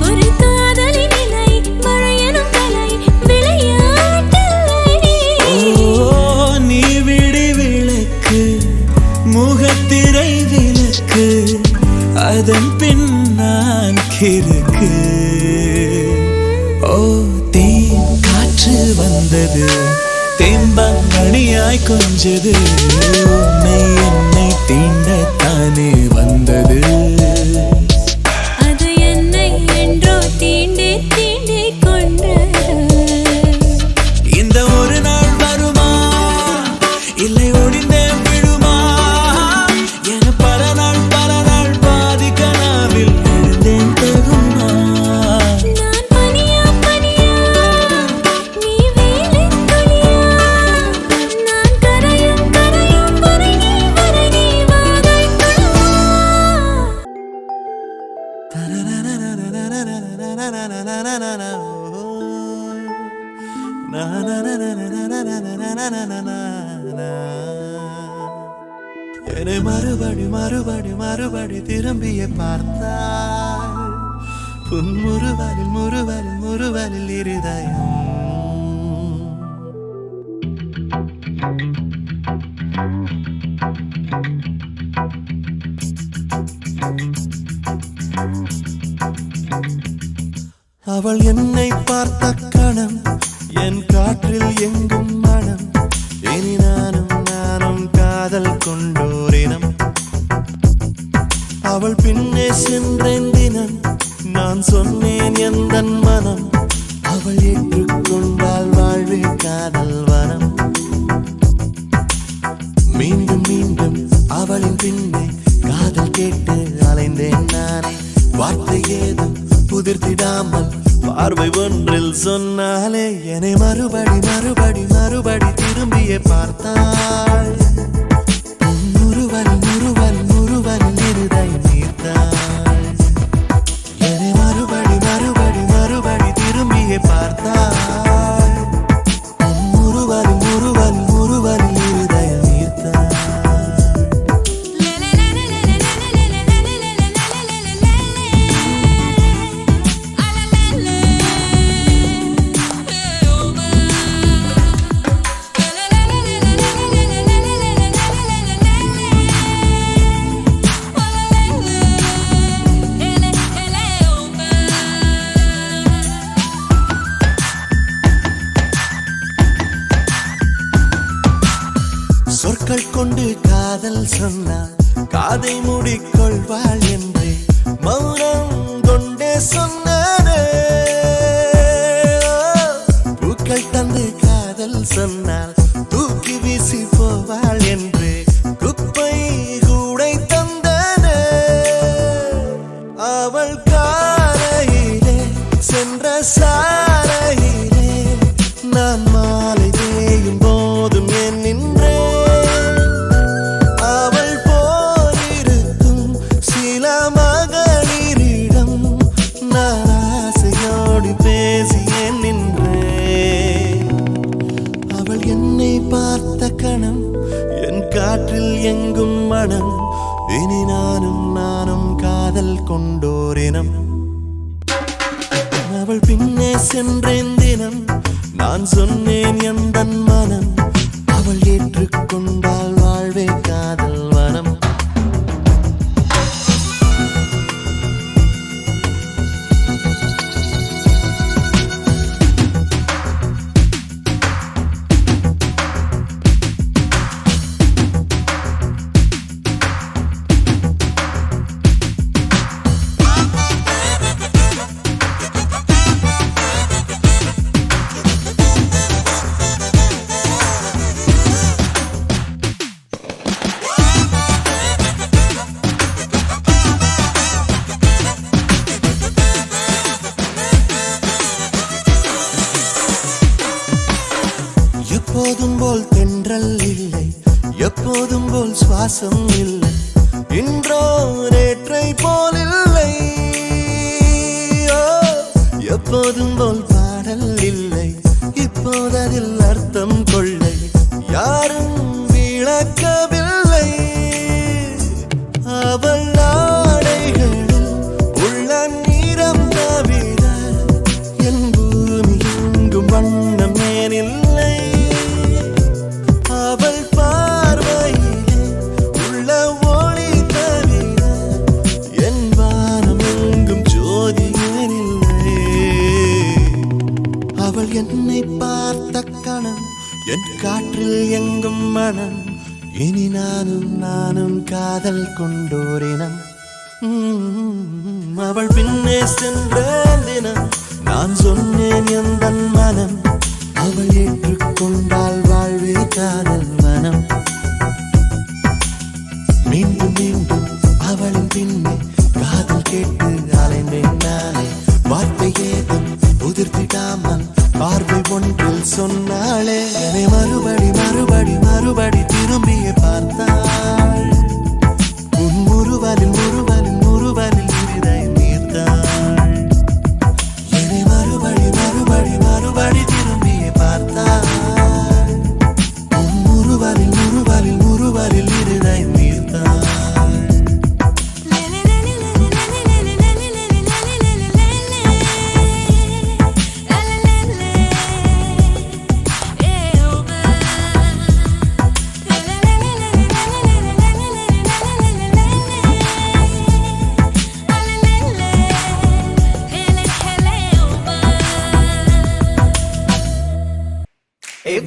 ஒரு காதலி நிலை மழையனும் கலை விளையாட்டில்லை. ஓ நீ விடி விளக்கு முகத்திரை விளக்கு, அதன் பின் நான் கிறுக்கு. ஓ தீ காற்று வந்தது, தேம்பாங்கணியாய் கொஞ்சது. உன்னை என்னை தீண்டத்தானே வந்தது. அது என்னை என்றோ தீண்டி தீண்டி கொண்டது. இந்த ஒரு நாள் வருமா இல்லை ஒளிந்தே விடுமா என பல நாள் பாதி கனாவில் எழுந்தேன் தகுமா. நான் பனியா பனியா நீ வேலித் துளியா. நான் கரையும் கரையும் வரை நீ வாகை துளுவா. என்னை மறுபடி மறுபடி மறுபடி திரும்பிய பார்த்தால் உன் முறுவலில் முறுவலில் முறுவலில் இருதயம். அவள் என்னை பார்த்த கணம் என் காற்றில் எங்கும் மனம். இனி நானும் நானும் காதல் கொண்டோரினம். அவள் பின்னே சென்றேன் தினம், நான் சொன்னேன் எந்தன் மனம். அவள் ஏற்றுக்கொண்டால் வாழ்வில் காதல் வனம். மீண்டும் மீண்டும் அவளின் பின்னே காதல் கேட்டு அலைந்தேன் நானே. வார்த்தை ஏதும் புதிர்த்திடாமல் பார்வை ஒன்றில் சொன்னாலே என்னை மறுபடி மறுபடி மறுபடி திரும்பிய பார்த்தாள். முறுவல் முறுவல் முறுவல் இருதயம் நீர்த்தாள். என்னை மறுபடி மறுபடி மறுபடி திரும்பிய பார்த்தாள். முறுவல் முறுவல் முறுவல் இருதயம் நீர்த்தாள். சொற்கள் கொண்டு காதல் சொன்னாள், காதை மூடிக்கொள்வாள் என்று மௌனம் கொண்டே சொன்னானே. பூக்கள் தந்து காதல் சொன்னால் தூக்கி வீசி போவாள் என்று குப்பை கூடை தந்தானே. அவள் காலையிலே சென்ற சாய் எங்கும் மனம் இனி நானும் காதல் கொண்டோரினம் அவள் பின்னே சென்றேன் தினம் நான் சொன்னேன் எந்தன் மனம் அவள் ஏற்றுக்கொண்டால் வாழ்வே காதல் வனம் எப்போதும் போல் தென்றல் இல்லை எப்போதும் போல் சுவாசம் இல்லை இன்றோ நேற்றை போல் இல்லை எப்போதும் போல் பாடல் இல்லை இப்போததில் அர்த்தம் கொள்ளை யாரும் விளக்கவில்லை அவள் ஆடைகளில் உள்ள நீரம் தவிர என் பூமி எங்கும் வண்ணம் ஏனில்லை அவள் பார்வையிலே உள்ள ஒளி தவிர என் வானம் எங்கும் ஜோதி ஏனில்லை அவள் என்னை பார்த்த கணம் என் காற்றில் எங்கும் மனம் இனி நானும் காதல் கொண்டோரினம் அவள் பின்னே சென்ற தினம் நான் சொன்னேன் எந்தன் மனம் அவள் ஏற்றுக்கொண்டால் வாழ்வே காதல் வனம் மீண்டும் மீண்டும் அவளின் பின்னே காதல் கேட்டு அலைந்தேன் நானே வார்த்தை ஏதும் உதிர்த்திடாமல் பார்வை ஒன்றில் சொன்னாளே என்னை மறுபடி திரும்பியே பார்த்தாள் உன் முறுவலில் இருதை நீர்த்தாள் என்னை மறுபடி திரும்பியே பார்த்தாள் உன் முறுவலில் இருதை நீர்த்தாள்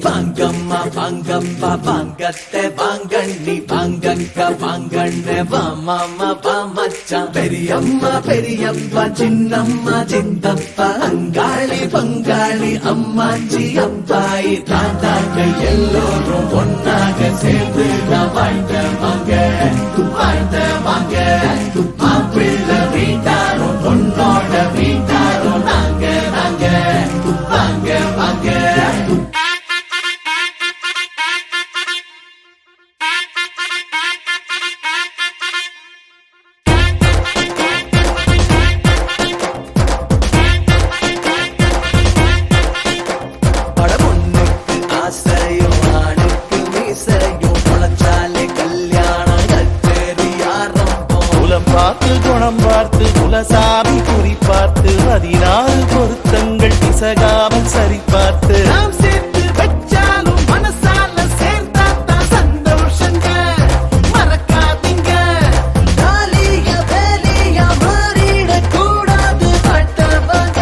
வாங்கம்மா வாங்கப்பா வாங்கத்தை வாங்கண்ணி வாங்கங்க வாங்கண்ண வா மாமா வா மச்சான் பெரியப்பா சின்னம்மா சித்தப்பா அங்காளி பங்காளி அம்மாச்சி அப்பாயி தாத்தாக்கள் எல்லோரும் ஒன்னாக சேர்ந்து நான் வாழ்ந்த வாங்க மாப்பிள்ளை வீட்டாரும் பொண்ணோட வீட்டாரும் நாங்க வாங்க பார்த்து குணம் பார்த்து குலசாமி குறி பார்த்து 16 பொருத்தங்கள் பிசகாமல் சரி பார்த்து நாம் சேர்த்து வச்சாலும் மனசால சேர்த்தாத்தான் சந்தோஷங்க மறக்காதீங்க தாலிய வேலிய மாறிட கூடாது பட்டவங்க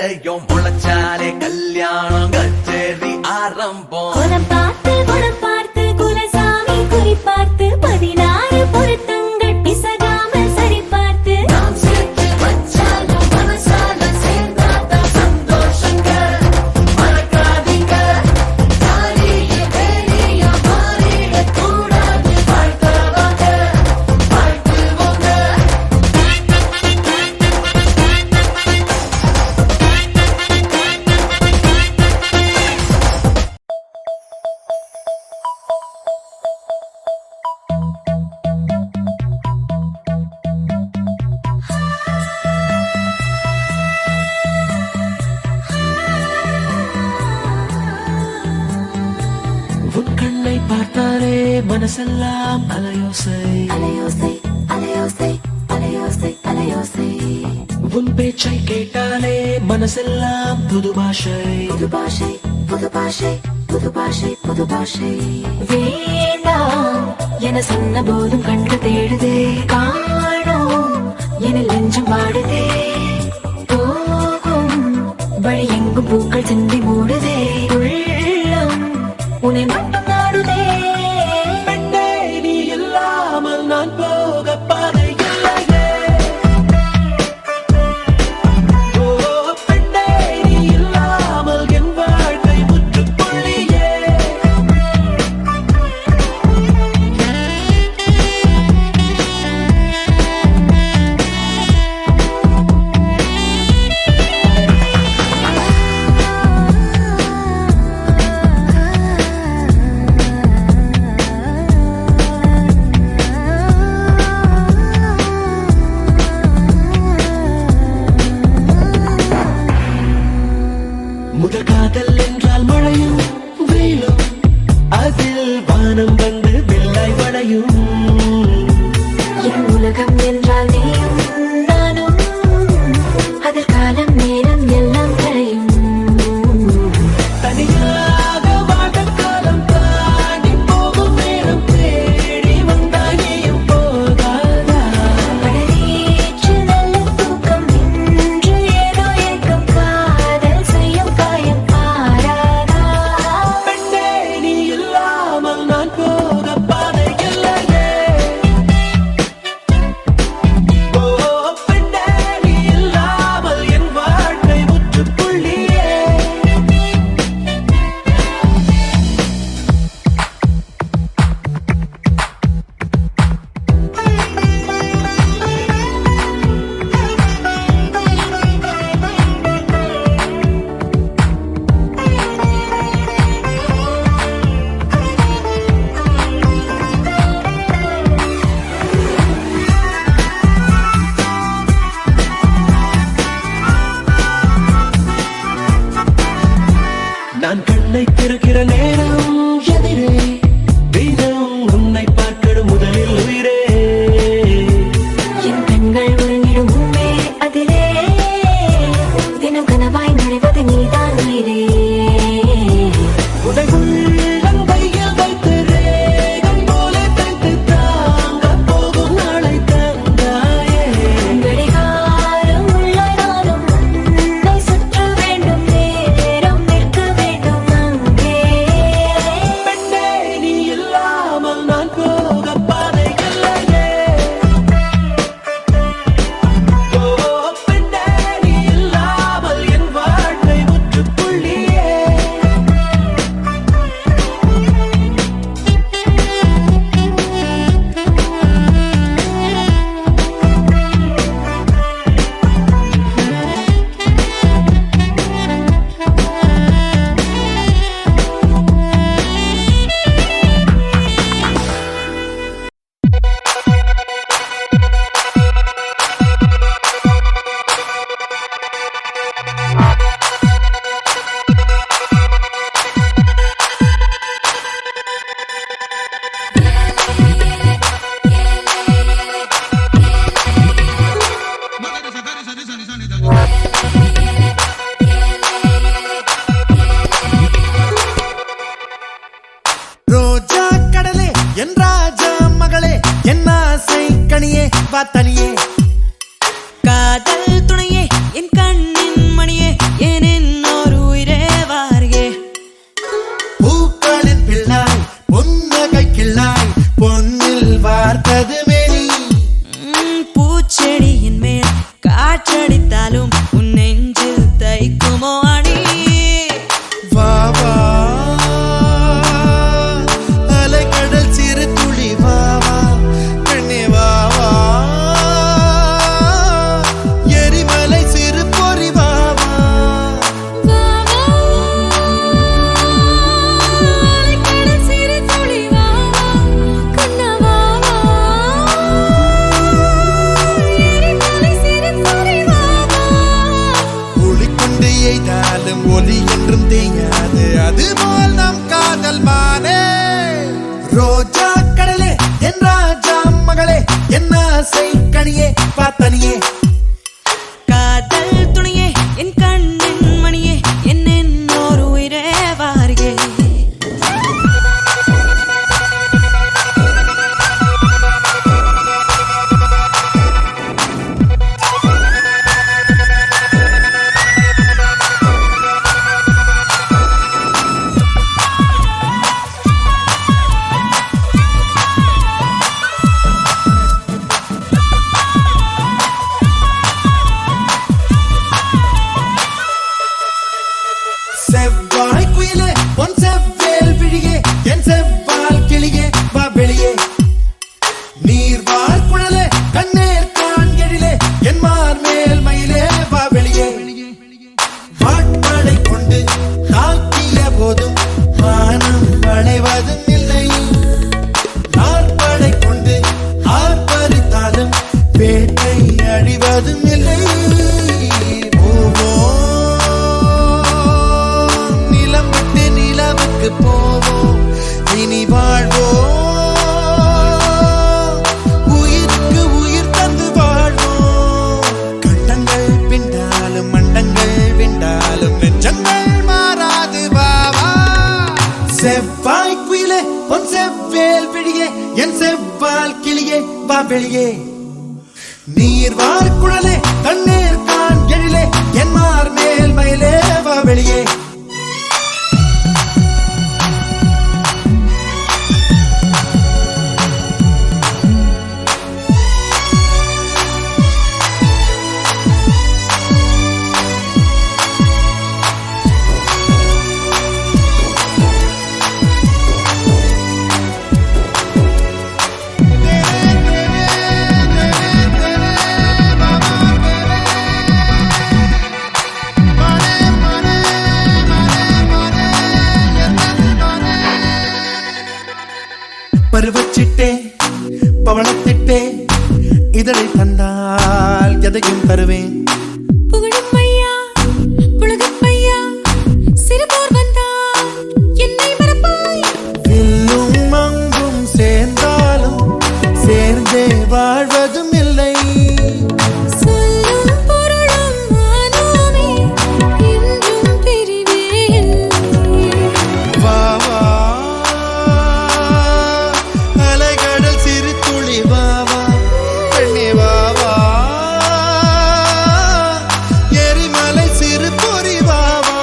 விதையும் முளைச்சாலே கல்யாணம் கச்சேரி ஆரம்பம். குலம் பார்த்து குலசாமி குறி பார்த்து 16 பொருத்தங்கள் பிசகாமல் சரி பார்த்து நாம் சேர்த்து வச்சாலும் மனசால சேர்ந்தாதான் சந்தோஷங்க. மறக்காதீங்க தாலிய வேலிய மாறிடக் கூடாது. வாழ்த்தவாங்க வாழ்த்துவோங்க. உன் கண்ணை பார்த்தாலே மனசெல்லாம் அலையோசை அலையோசை அலையோசை அலையோசை அலையோசை உன் பேச்சை கேட்டாலே மனசெல்லாம் புது பாஷை புது பாஷை புது பாஷை புது பாஷை புது பாஷை வேண்டாம் என சொன்ன போதும் கண்டு தேடுதே காணோம் என லெஞ்சம் வாடுதே போகும் வழி எங்கும் பூக்கள் சிந்தி மூடுதே உள்ளம் உன்னை மட்டும் நாடுதே பெண்ணே நீ இல்லாமல் நான் போக பாதை இல்லையே. ஓ பெண்ணே நீ இல்லாமல் என் வாழ்க்கை முற்றுப்புள்ளியே. முதல் காதல் என்றால் மழையும் வெயிலும் அதில் வானம் வந்து வெள்ளாய் வளையும். என் உலகம் என்றால் நீயும் நானும் அதில் காலம் நேரம் எல்லாம் கரையும் தனியாக வாழும் காலம் தாண்டி போகும் நேரம் தேடி வந்தாய் நீயும் போகாதா. படரேற்று நல்ல தூக்கம் இன்று ஏதோ ஏக்கம் காதல் செய்யும் காயம் ஆறாதா பெண்ணே நீ இல்லாமல் நான் போக பாதை இல்லையே. ஓ பெண்ணே நீ இல்லாமல் என் வாழ்க்கை முற்றுப்புள்ளியே. நான் கண்ணை திறக்கிற நேரம் எதிரே தினம் உன்னை பார்க்கணும் முதலில் உயிரே. என் கண்கள் உறங்கிடும் முன்பே அதிலே தினம் கனவாய் நுழைவது நீதான் உயிரே உடையுள்ளம் கையில் வைத்து ரேகம் போல தைத்து தாங்க போகும் நாளை தந்தாயே. கடிகாரம் உள்ள நானும் உன்னை சுற்ற வேண்டும் நேரம் நிற்க வேண்டும் அங்கே பெண்ணே நீ இல்லாமல் நான் போக பாதை இல்லையே. ஓ பெண்ணே நீ இல்லாமல் என் வாழ்க்கை முற்றுப்புள்ளியே. ரோஜா கடலே என் ராஜா மகளே என் ஆசை கனியே வா தனியே காதல் துணையே என் கண்ணின் மணியே கனியே காதல் துணையே என் கண்ணின் மணியே என்னோரு உயிரே வாரியே செவ்வாய் குயிலே பொன் செவ்வேல் விழியே என் செவ்வால் கிளியே வா வெளியே நீர்வாழ் குழலே கண்ணேர் காண்கெழிலே என் மார் மேல் மயிலே வா வெளியே வாட்படை கொண்டு தாக்கிய போதும் வானம் வளைவதும் இல்லை நாற்படை கொண்டு ஆர்ப்பரித்தாலும் வேட்டை அழிவதும் இல்லை போவோம் இனி வாழ்வோம் உயிருக்கு உயிர் தந்து வாழ்வோம் கண்டங்கள் பிண்டாலும் மண்டங்கள் விண்டாலும் நெஞ்சங்கள் மாறாது பாவா செவ்வாய் குயிலே பொன் செவ்வேல் விழியே என் செவ்வால் கிளியே வா வெளியே நீர்வார் குழலே தண்ணீர் கான் எழிலே என் மார் மேல் மயிலே வா வெளியே பருவச்சிட்டே பவளத்திட்டே இதழை தந்தால் எதையும் தருவேன் புகழும் ஐயா புலகப் பையா சிறுபோர் வந்தால் என்னை மறப்பாய் வில்லும் அங்கும் சேர்ந்தாலும் சேர்ந்தே வாழ்வதும் இல்லை சொல்லும் பொருளும் நானுமே என்றும் பிரிவே வா வா அலைகடல் சிறு துளி வா வா பெண்ணே வா வா எரிமலை சிறு பொறி வா வா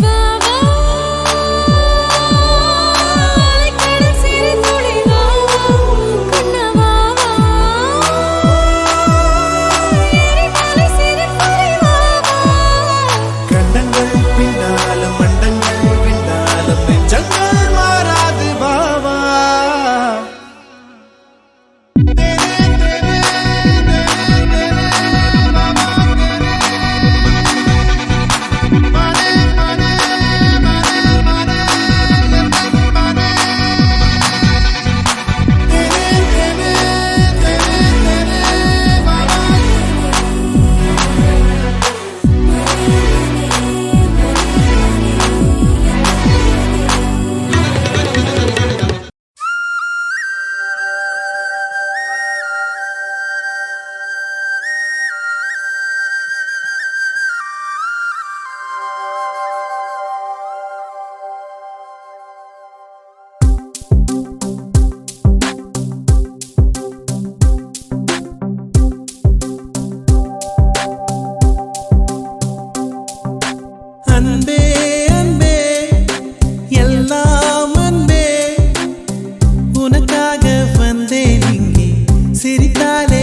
வா வா அலைக்கடல் சிறு துளி வா வா கண்ணா வா வா எரிமலை சிறு பொறி வா வா கண்டங்கள் பின்னாலும் மண்டங்கள் விண்டாலும் நெஞ்சங்கள் மாறாது பாவா அன்பே அன்பே எல்லாம் அன்பே உனக்காக வந்தேன் இங்கே சிரித்தாலே